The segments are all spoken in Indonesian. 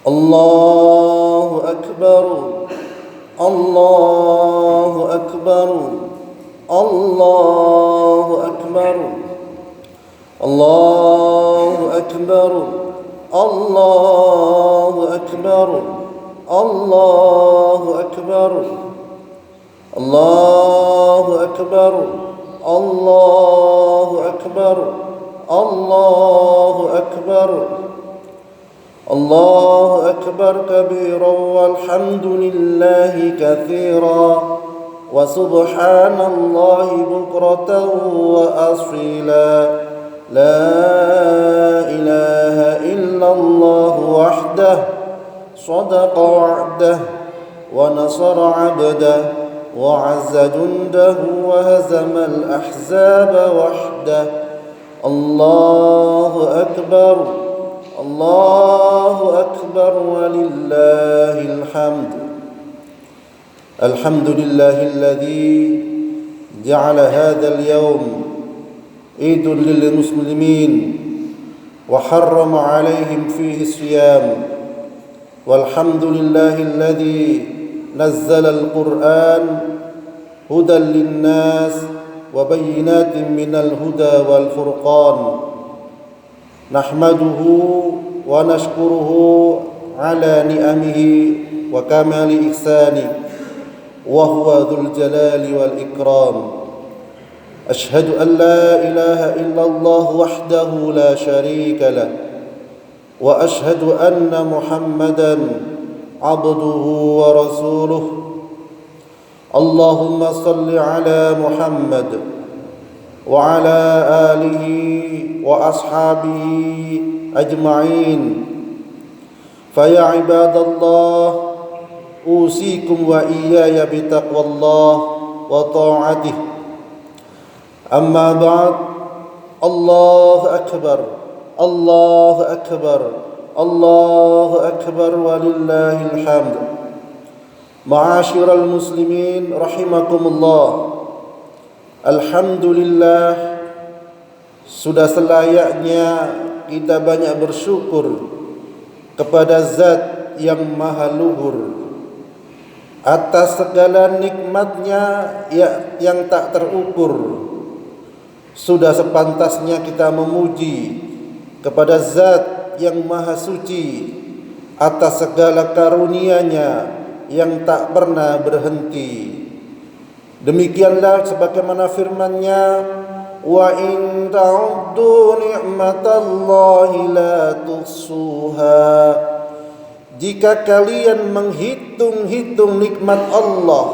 الله أكبر الله أكبر الله أكبر الله أكبر الله أكبر الله أكبر الله أكبر الله أكبر الله أكبر الله أكبر كبيرا والحمد لله كثيرا وسبحان الله بكرة وأصيلا لا إله إلا الله وحده صدق وعده ونصر عبده وعز جنده وهزم الأحزاب وحده الله أكبر الله أكبر ولله الحمد الحمد لله الذي جعل هذا اليوم عيد للمسلمين وحرم عليهم فيه الصيام والحمد لله الذي نزل القرآن هدى للناس وبينات من الهدى والفرقان نحمده ونشكره على نعمه وكمال إحسانه وهو ذو الجلال والإكرام أشهد أن لا إله إلا الله وحده لا شريك له وأشهد أن محمدا عبده ورسوله اللهم صل على محمد وعلى آله وأصحابه أجمعين فيا عباد الله أوصيكم وإياي بتقوى الله وطاعته أما بعد الله أكبر الله أكبر الله أكبر ولله الحمد معاشر المسلمين رحمكم الله Alhamdulillah, sudah selayaknya kita banyak bersyukur kepada Zat yang maha luhur atas segala nikmatnya yang tak terukur. Sudah sepantasnya kita memuji kepada Zat yang maha suci atas segala karunia-Nya yang tak pernah berhenti. Demikianlah sebagaimana firman-Nya, wa in ta'uddu ni'matallahi la tuhsuha. Jika kalian menghitung-hitung nikmat Allah,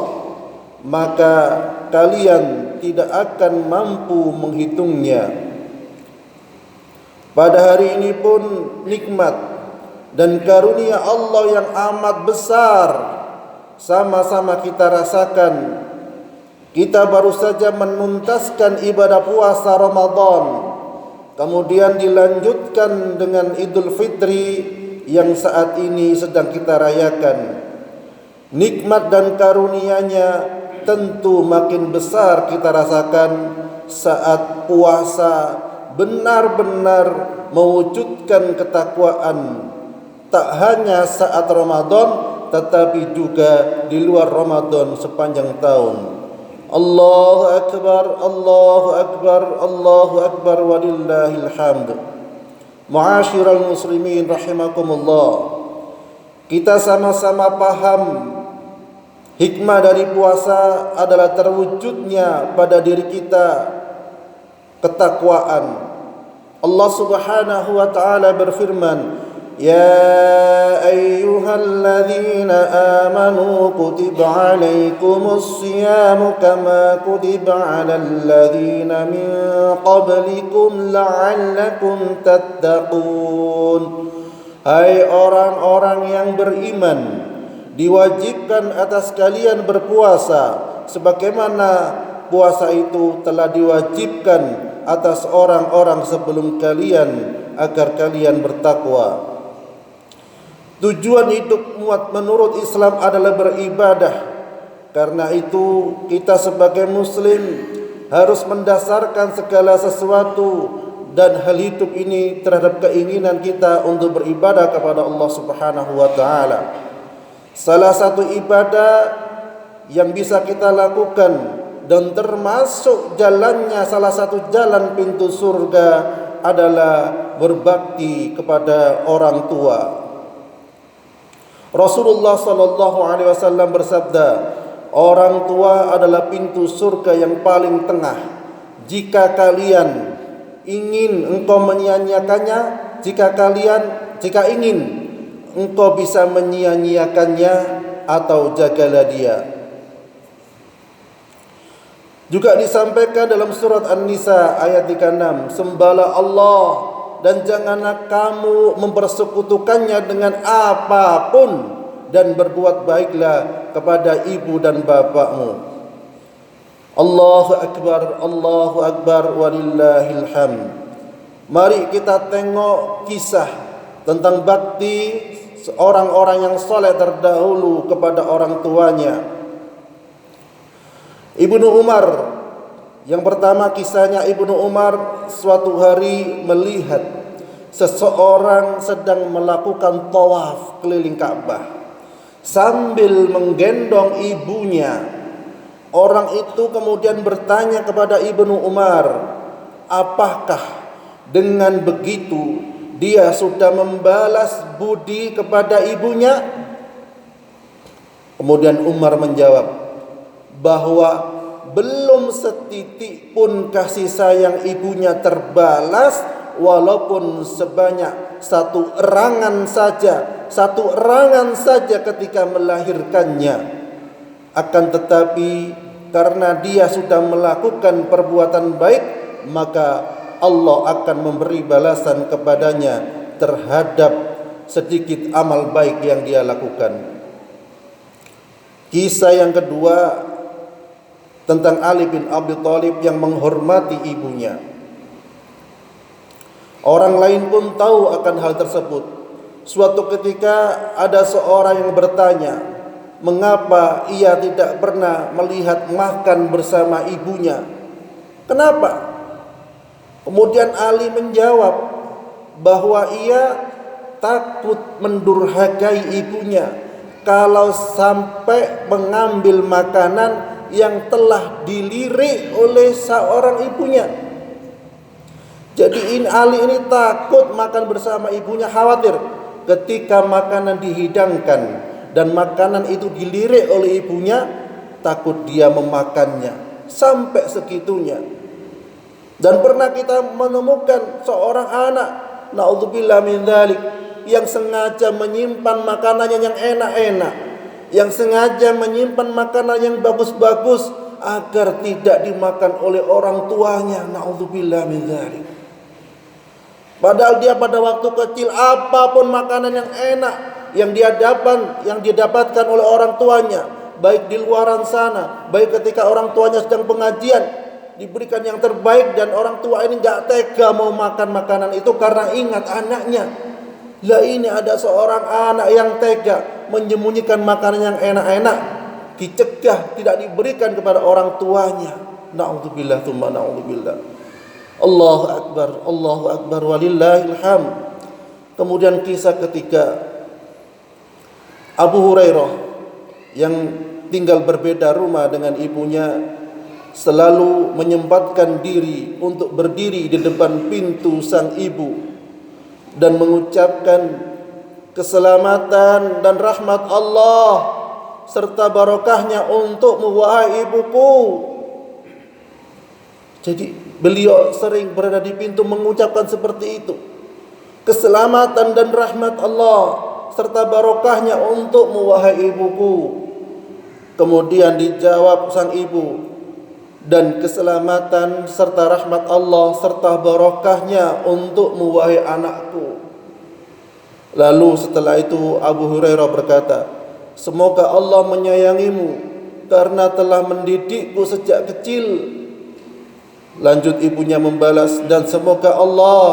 maka kalian tidak akan mampu menghitungnya. Pada hari ini pun nikmat dan karunia Allah yang amat besar sama-sama kita rasakan. Kita baru saja menuntaskan ibadah puasa Ramadan, kemudian dilanjutkan dengan Idul Fitri yang saat ini sedang kita rayakan. Nikmat dan karunia-Nya tentu makin besar kita rasakan saat puasa benar-benar mewujudkan ketakwaan, tak hanya saat Ramadan tetapi juga di luar Ramadan sepanjang tahun. Allahu Akbar, Allahu Akbar, Allahu Akbar walillahil hamd. Ma'asyiral muslimin rahimakumullah. Kita sama-sama paham hikmah dari puasa adalah terwujudnya pada diri kita ketakwaan. Allah Subhanahu wa taala berfirman, يا أيها الذين آمنوا كتب عليكم الصيام كما كتب على الذين من قبلكم لعلكم تتقون. Hai orang-orang yang beriman, diwajibkan atas kalian berpuasa sebagaimana puasa itu telah diwajibkan atas orang-orang sebelum kalian agar kalian bertakwa. Tujuan hidup umat menurut Islam adalah beribadah. Karena itu kita sebagai muslim harus mendasarkan segala sesuatu dan hal hidup ini terhadap keinginan kita untuk beribadah kepada Allah Subhanahu wa taala. Salah satu ibadah yang bisa kita lakukan dan termasuk jalannya, salah satu jalan pintu surga adalah berbakti kepada orang tua. Rasulullah sallallahu alaihi wasallam bersabda, orang tua adalah pintu surga yang paling tengah. Jika kalian ingin engkau menyia-nyiakannya, jika ingin engkau bisa menyia-nyiakannya, atau jagalah dia. Juga disampaikan dalam surat An-Nisa ayat 36, sembahlah Allah dan janganlah kamu mempersekutukannya dengan apapun, dan berbuat baiklah kepada ibu dan bapakmu. Allahu Akbar walillahil hamd. Mari kita tengok kisah tentang bakti orang-orang yang soleh terdahulu kepada orang tuanya. Ibnu Umar, yang pertama kisahnya, Ibnu Umar suatu hari melihat seseorang sedang melakukan tawaf keliling Ka'bah sambil menggendong ibunya. Orang itu kemudian bertanya kepada Ibnu Umar, apakah dengan begitu dia sudah membalas budi kepada ibunya? Kemudian Umar menjawab bahwa belum setitik pun kasih sayang ibunya terbalas, walaupun sebanyak satu erangan saja ketika melahirkannya. Akan tetapi karena dia sudah melakukan perbuatan baik, maka Allah akan memberi balasan kepadanya terhadap sedikit amal baik yang dia lakukan. Kisah yang kedua tentang Ali bin Abi Thalib yang menghormati ibunya. Orang lain pun tahu akan hal tersebut. Suatu ketika ada seorang yang bertanya, mengapa ia tidak pernah melihat makan bersama ibunya? Kenapa? Kemudian Ali menjawab bahwa ia takut mendurhakai ibunya kalau sampai mengambil makanan yang telah dilirik oleh seorang ibunya. Jadi Ali ini takut makan bersama ibunya, khawatir ketika makanan dihidangkan dan makanan itu dilirik oleh ibunya, takut dia memakannya sampai segitunya. Dan pernah kita menemukan seorang anak, naudzubillah min dzalik, yang sengaja menyimpan makanannya yang enak-enak, yang sengaja menyimpan makanan yang bagus-bagus agar tidak dimakan oleh orang tuanya, naudzubillah min dzalik. Padahal dia pada waktu kecil apapun makanan yang enak yang dia dapatkan oleh orang tuanya, baik di luaran sana, baik ketika orang tuanya sedang pengajian, diberikan yang terbaik, dan orang tua ini enggak tega mau makan makanan itu karena ingat anaknya. Lah ini ada seorang anak yang tega menyembunyikan makanan yang enak-enak, dicegah tidak diberikan kepada orang tuanya. Na'udzubillah tsumma na'udzubillah. Allahu Akbar walillahil hamd. Kemudian kisah ketiga, Abu Hurairah yang tinggal berbeda rumah dengan ibunya selalu menyempatkan diri untuk berdiri di depan pintu sang ibu dan mengucapkan keselamatan dan rahmat Allah serta barokahnya untukmu wahai ibuku. Jadi beliau sering berada di pintu mengucapkan seperti itu, keselamatan dan rahmat Allah serta barokahnya untukmu wahai ibuku. Kemudian dijawab sang ibu, dan keselamatan serta rahmat Allah serta barokahnya untukmu wahai anakku. Lalu setelah itu Abu Hurairah berkata, semoga Allah menyayangimu karena telah mendidikku sejak kecil. Lanjut ibunya membalas, dan semoga Allah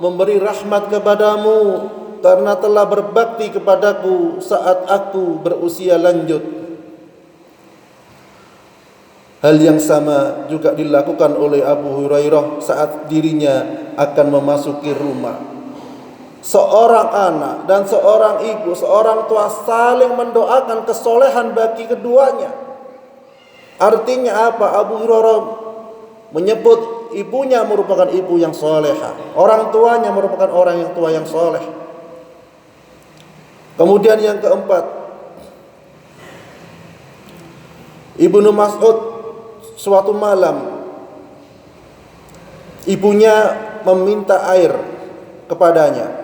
memberi rahmat kepadamu karena telah berbakti kepadaku saat aku berusia lanjut. Hal yang sama juga dilakukan oleh Abu Hurairah saat dirinya akan memasuki rumah. Seorang anak dan seorang ibu, seorang tua saling mendoakan kesolehan bagi keduanya. Artinya apa? Abu Hurairah menyebut ibunya merupakan ibu yang soleha, orang tuanya merupakan orang yang tua yang soleh. Kemudian yang keempat, Ibnu Mas'ud suatu malam ibunya meminta air kepadanya.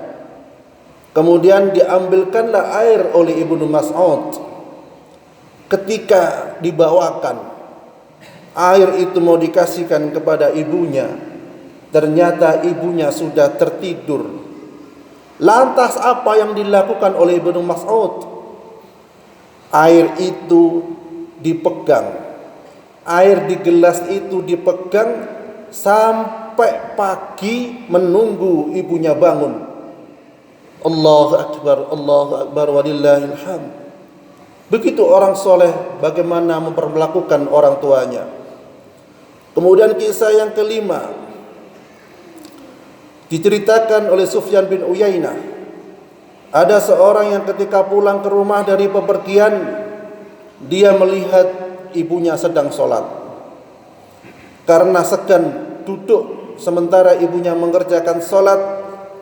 Kemudian diambilkanlah air oleh Ibnu Mas'ud. Ketika dibawakan air itu mau dikasihkan kepada ibunya, ternyata ibunya sudah tertidur. Lantas apa yang dilakukan oleh Ibnu Mas'ud? Air itu dipegang, air di gelas itu dipegang sampai pagi menunggu ibunya bangun. Allahu Akbar walillahil hamd. Begitu orang soleh bagaimana memperlakukan orang tuanya. Kemudian kisah yang kelima diceritakan oleh Sufyan bin Uyainah. Ada seorang yang ketika pulang ke rumah dari bepergian, dia melihat ibunya sedang sholat. Karena segan duduk sementara ibunya mengerjakan sholat,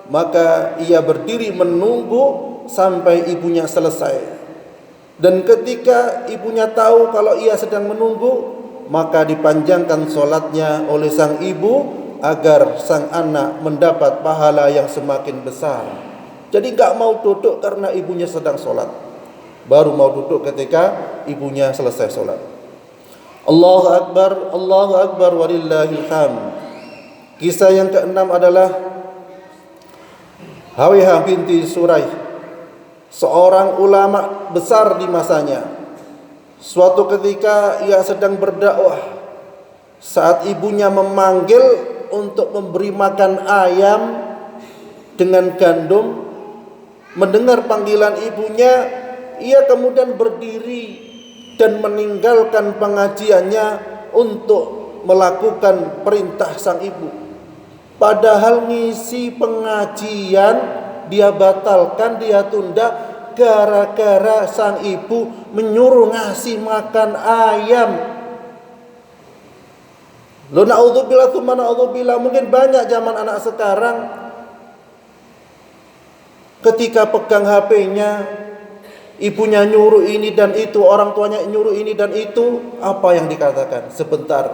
maka ia berdiri menunggu sampai ibunya selesai. Dan ketika ibunya tahu kalau ia sedang menunggu, maka dipanjangkan sholatnya oleh sang ibu agar sang anak mendapat pahala yang semakin besar. Jadi gak mau duduk karena ibunya sedang sholat, baru mau duduk ketika ibunya selesai sholat. Allahu Akbar walillahil hamd. Kisah yang keenam adalah Hawihah binti Suraih, seorang ulama besar di masanya. Suatu ketika ia sedang berdakwah, saat ibunya memanggil untuk memberi makan ayam dengan gandum, mendengar panggilan ibunya, ia kemudian berdiri dan meninggalkan pengajiannya untuk melakukan perintah sang ibu. Padahal ngisi pengajian dia batalkan, dia tunda gara-gara sang ibu menyuruh ngasih makan ayam. Lo na'udzubillah tsumma na'udzubillah. Mungkin banyak zaman anak sekarang ketika pegang HP-nya, ibunya nyuruh ini dan itu, orang tuanya nyuruh ini dan itu, apa yang dikatakan? Sebentar,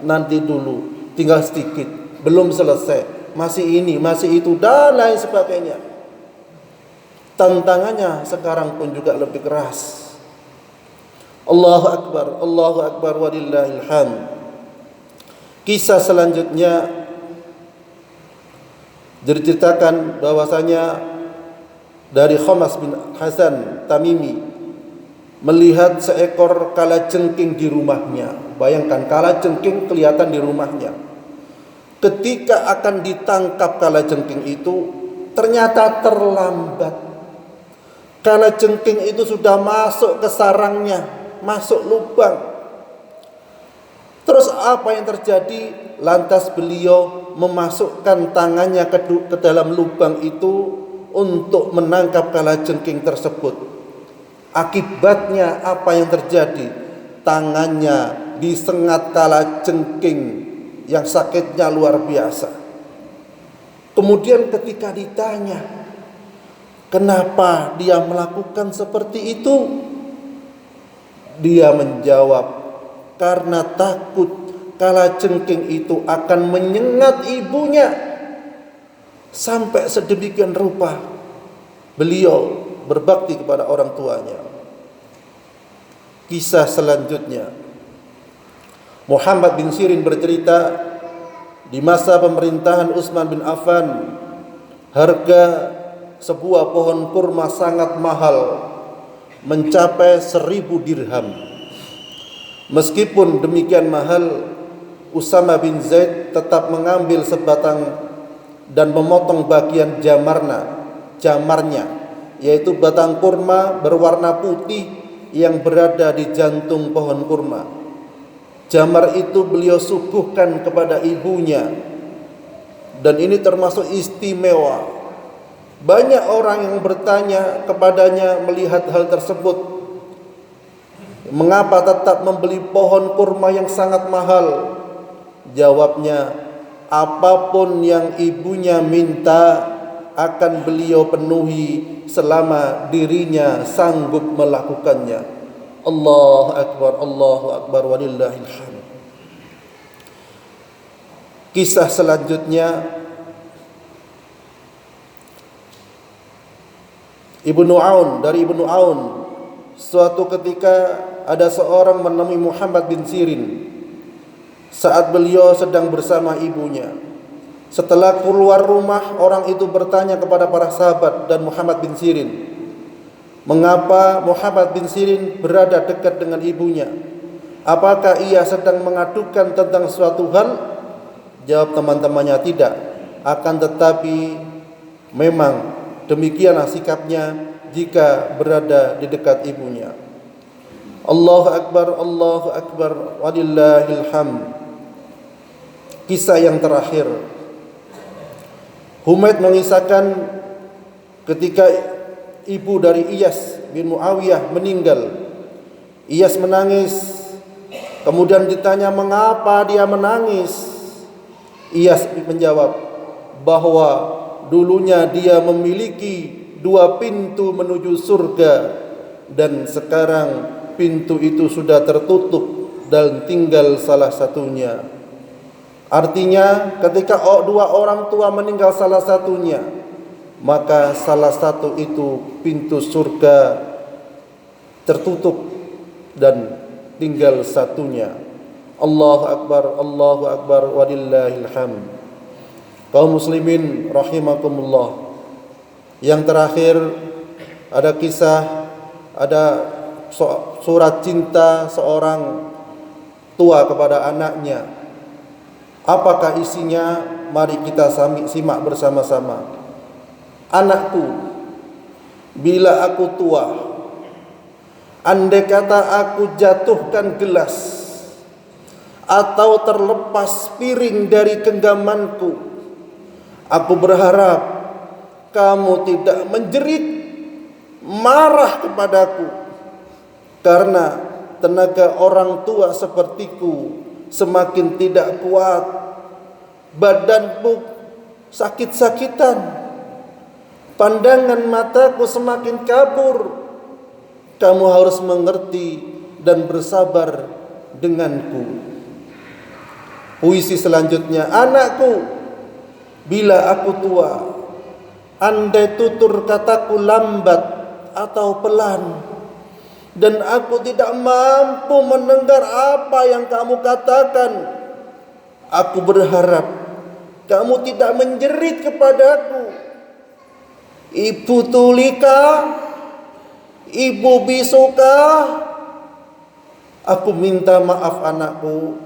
nanti dulu, tinggal sedikit, belum selesai, masih ini, masih itu, dan lain sebagainya. Tantangannya sekarang pun juga lebih keras. Allahu Akbar walillahil hamd. Kisah selanjutnya diceritakan bahwasanya dari Khamas bin Hasan Tamimi melihat seekor kalajengking di rumahnya. Bayangkan, kalajengking kelihatan di rumahnya. Ketika akan ditangkap kalajengking itu, ternyata terlambat. Kalajengking itu sudah masuk ke sarangnya, masuk lubang. Terus apa yang terjadi? Lantas beliau memasukkan tangannya ke dalam lubang itu untuk menangkap kalajengking tersebut. Akibatnya apa yang terjadi? Tangannya disengat kalajengking yang sakitnya luar biasa. Kemudian ketika ditanya, kenapa dia melakukan seperti itu? Dia menjawab, karena takut kalajengking itu akan menyengat ibunya. Sampai sedemikian rupa beliau berbakti kepada orang tuanya. Kisah selanjutnya, Muhammad bin Sirin bercerita, di masa pemerintahan Utsman bin Affan, harga sebuah pohon kurma sangat mahal, mencapai 1000 dirham. Meskipun demikian mahal, Usama bin Zaid tetap mengambil sebatang dan memotong bagian jamarnya, yaitu batang kurma berwarna putih yang berada di jantung pohon kurma. Jamar itu beliau suguhkan kepada ibunya dan ini termasuk istimewa. Banyak orang yang bertanya kepadanya melihat hal tersebut, mengapa tetap membeli pohon kurma yang sangat mahal? Jawabnya, apapun yang ibunya minta akan beliau penuhi selama dirinya sanggup melakukannya. Allahu Akbar, walillahil hamd. Kisah selanjutnya, dari Ibnu Aun, suatu ketika ada seorang menemui Muhammad bin Sirin saat beliau sedang bersama ibunya. Setelah keluar rumah, orang itu bertanya kepada para sahabat dan Muhammad bin Sirin, mengapa Muhammad bin Sirin berada dekat dengan ibunya? Apakah ia sedang mengadukan tentang suatu hal? Jawab teman-temannya, tidak. Akan tetapi memang demikianlah sikapnya jika berada di dekat ibunya. Allahu Akbar, walillahil hamd. Kisah yang terakhir, Humaid mengisahkan ketika ibu dari Iyas bin Muawiyah meninggal. Iyas menangis, kemudian ditanya mengapa dia menangis. Iyas menjawab bahwa dulunya dia memiliki 2 pintu menuju surga dan sekarang pintu itu sudah tertutup dan tinggal salah satunya. Artinya ketika 2 orang tua meninggal salah satunya, maka salah satu itu pintu surga tertutup dan tinggal satunya. Allahu Akbar, walillahil hamd. Kaum muslimin rahimakumullah. Yang terakhir ada surat cinta seorang tua kepada anaknya. Apakah isinya? Mari kita simak bersama-sama. Anakku, bila aku tua, andai kata aku jatuhkan gelas atau terlepas piring dari genggamanku, aku berharap kamu tidak menjerit marah kepadaku, karena tenaga orang tua sepertiku semakin tidak kuat, badanku sakit-sakitan, pandangan mataku semakin kabur. Kamu harus mengerti dan bersabar denganku. Puisi selanjutnya, anakku, bila aku tua, andai tutur kataku lambat atau pelan, dan aku tidak mampu mendengar apa yang kamu katakan, aku berharap kamu tidak menjerit kepadaku. Ibu tulika, ibu bisuka, aku minta maaf anakku,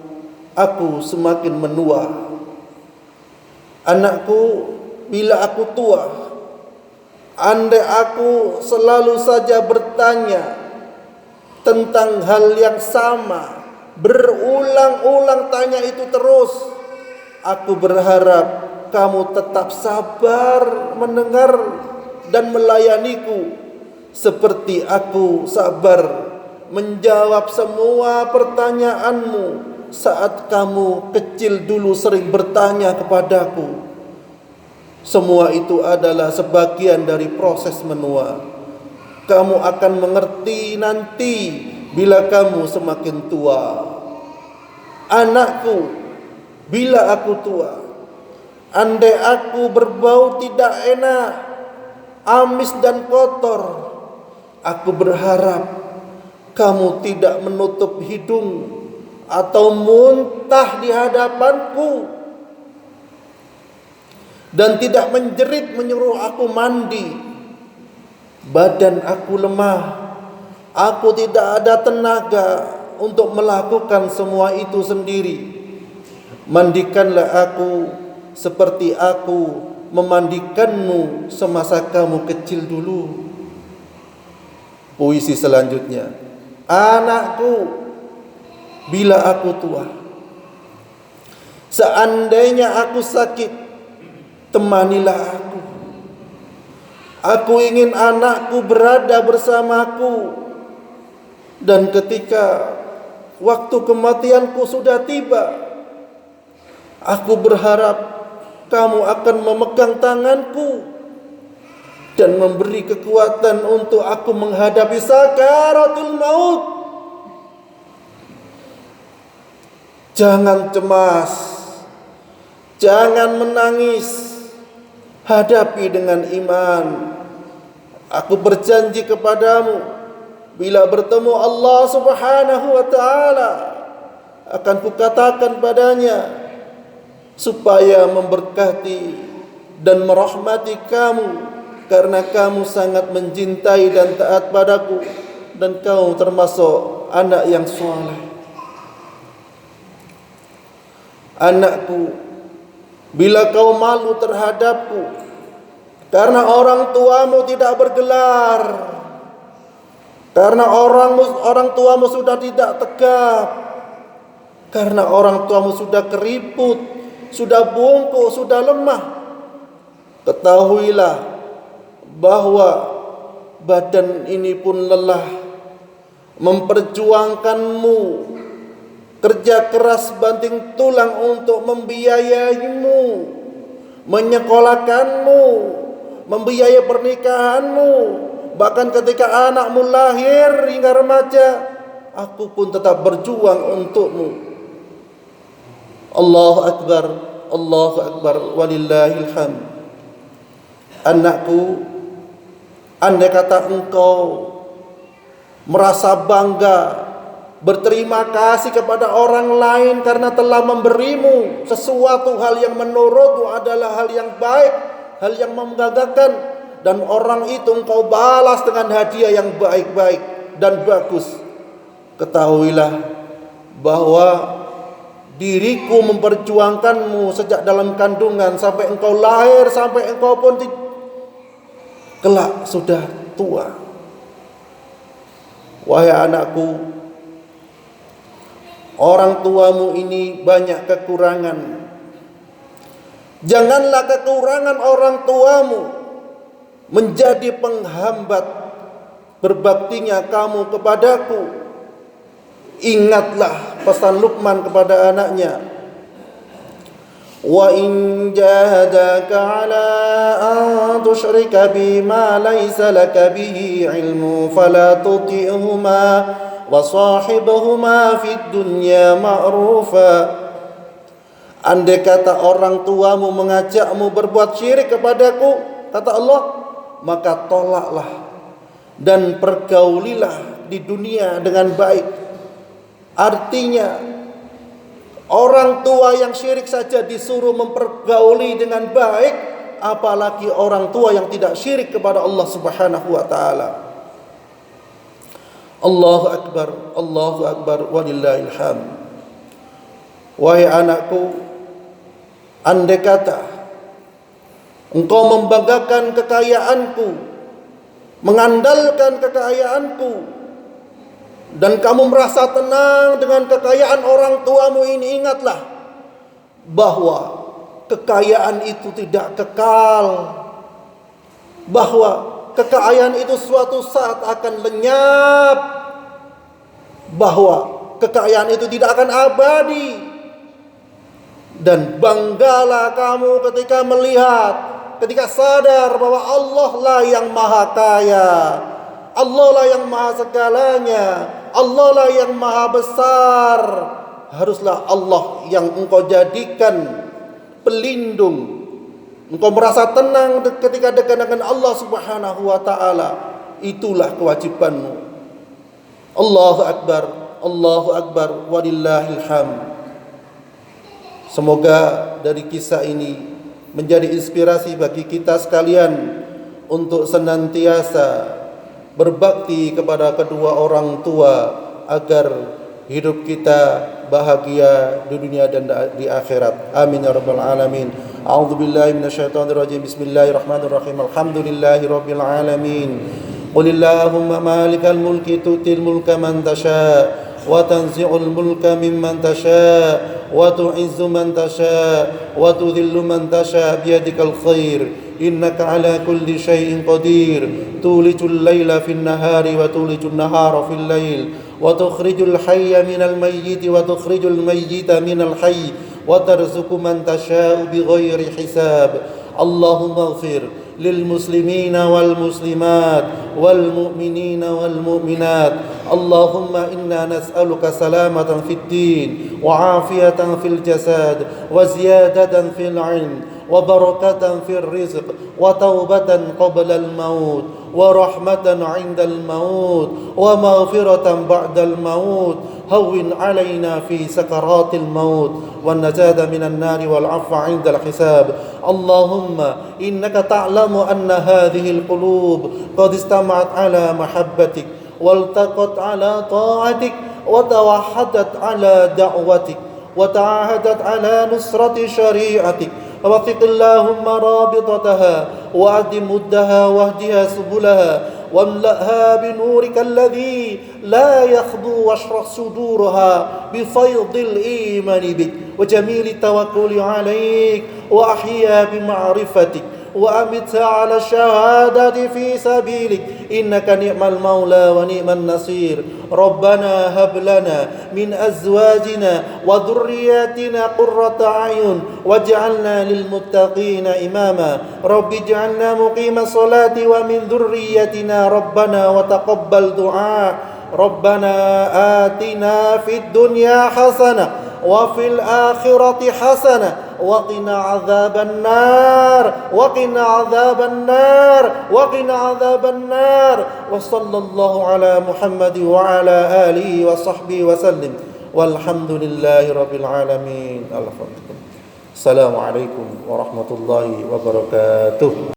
aku semakin menua. Anakku, bila aku tua, andai aku selalu saja bertanya tentang hal yang sama, berulang-ulang tanya itu terus, aku berharap kamu tetap sabar mendengar dan melayaniku seperti aku sabar menjawab semua pertanyaanmu saat kamu kecil dulu sering bertanya kepadaku. Semua itu adalah sebagian dari proses menua. Kamu akan mengerti nanti bila kamu semakin tua. Anakku, bila aku tua, andai aku berbau tidak enak, amis dan kotor, aku berharap kamu tidak menutup hidung atau muntah di hadapanku, dan tidak menjerit menyuruh aku mandi. Badan aku lemah, aku tidak ada tenaga untuk melakukan semua itu sendiri. Mandikanlah aku seperti aku memandikanmu semasa kamu kecil dulu. Puisi selanjutnya, anakku, bila aku tua, seandainya aku sakit temanilah aku. Aku ingin anakku berada bersamaku. Dan ketika waktu kematianku sudah tiba, aku berharap kamu akan memegang tanganku dan memberi kekuatan untuk aku menghadapi sakaratul maut. Jangan cemas, jangan menangis, hadapi dengan iman. Aku berjanji kepadamu, bila bertemu Allah Subhanahu wa ta'ala, akan kukatakan padanya supaya memberkati dan merahmati kamu, karena kamu sangat mencintai dan taat padaku, dan kamu termasuk anak yang soleh. Anakku, bila kau malu terhadapku karena orang tuamu tidak bergelar, karena orang tuamu sudah tidak tegap, karena orang tuamu sudah keriput, sudah bungkuk, sudah lemah, ketahuilah bahwa badan ini pun lelah memperjuangkanmu, kerja keras banting tulang untuk membiayaimu, menyekolahkanmu, membiayai pernikahanmu. Bahkan ketika anakmu lahir hingga remaja, aku pun tetap berjuang untukmu. Allahu Akbar, Allahu Akbar, walillahil hamd. Anakku, andai kata engkau merasa bangga, berterima kasih kepada orang lain karena telah memberimu sesuatu hal yang menurutmu adalah hal yang baik, hal yang membanggakan, dan orang itu engkau balas dengan hadiah yang baik-baik dan bagus, ketahuilah bahwa diriku memperjuangkanmu sejak dalam kandungan sampai engkau lahir, sampai engkau pun kelak sudah tua. Wahai anakku, orang tuamu ini banyak kekurangan. Janganlah kekurangan orang tuamu menjadi penghambat berbaktinya kamu kepadaku. Ingatlah pesan Luqman kepada anaknya, wa in jahadaka ala an tusyrika bima laysa laka bihi ilmu fala tuti'huma wa sahibhuma fid dunya ma'rufa. Andai kata orang tuamu mengajakmu berbuat syirik kepadaku, kata Allah, maka tolaklah dan pergaulilah di dunia dengan baik. Artinya, orang tua yang syirik saja disuruh mempergauli dengan baik, apalagi orang tua yang tidak syirik kepada Allah Subhanahu wa ta'ala. Allahu Akbar, Allahu Akbar, walillahil hamd. Wahai anakku, andai kata engkau membanggakan kekayaanku, mengandalkan kekayaanku, dan kamu merasa tenang dengan kekayaan orang tuamu ini, ingatlah bahwa kekayaan itu tidak kekal, bahwa kekayaan itu suatu saat akan lenyap, bahwa kekayaan itu tidak akan abadi. Dan banggalah kamu ketika melihat, ketika sadar bahwa Allah lah yang maha kaya, Allah lah yang maha segalanya, Allah lah yang maha besar. Haruslah Allah yang engkau jadikan pelindung. Engkau merasa tenang ketika dekat dengan Allah Subhanahu wa ta'ala. Itulah kewajibanmu. Allahu Akbar, Allahu Akbar, walillahil hamd. Semoga dari kisah ini menjadi inspirasi bagi kita sekalian untuk senantiasa berbakti kepada kedua orang tua agar hidup kita bahagia di dunia dan di akhirat. Amin ya rabbal alamin. A'udzubillahi minasyaitonir rajim. Bismillahirrahmanirrahim. Alhamdulillahi rabbil alamin. Qulillahumma malikal mulki tu'til mulka man tasha wa tanzi'ul mulka mimman tasha وتعز من تشاء وتذل من تشاء بيدك الخير إنك على كل شيء قدير تولج الليل في النهار وتولج النهار في الليل وتخرج الحي من الميت وتخرج الميت من الحي وترزق من تشاء بغير حساب اللهم اغفر للمسلمين والمسلمات والمؤمنين والمؤمنات اللهم إنا نسألك سلامة في الدين وعافية في الجسد وزيادة في العلم وبركة في الرزق وتوبة قبل الموت ورحمة عند الموت ومغفرة بعد الموت هون علينا في سكرات الموت والنجاة من النار والعفو عند الحساب اللهم إنك تعلم أن هذه القلوب قد استمعت على محبتك والتقت على طاعتك وتوحدت على دعوتك وتعاهدت على نصرة شريعتك ووفق اللهم رابطتها وأدم مدها واهدها سبلها واملأها بنورك الذي لا يخبو واشرح صدورها بفيض الإيمان بك وجميل التوكل عليك وأحيا بمعرفتك وأمتها على الشهادة في سبيلك إنك نعم المولى ونعم النصير ربنا هب لنا من أزواجنا وذرياتنا قرة أعين واجعلنا للمتقين إماما رب اجعلنا مقيم الصلاة ومن ذريتنا ربنا وتقبل دعاء ربنا آتنا في الدنيا حسنة وفي الآخرة حسنة وقنا عذاب النار وقنا عذاب النار وقنا عذاب النار وصلى الله على محمد وعلى آله وصحبه وسلم والحمد لله رب العالمين السلام عليكم ورحمة الله وبركاته.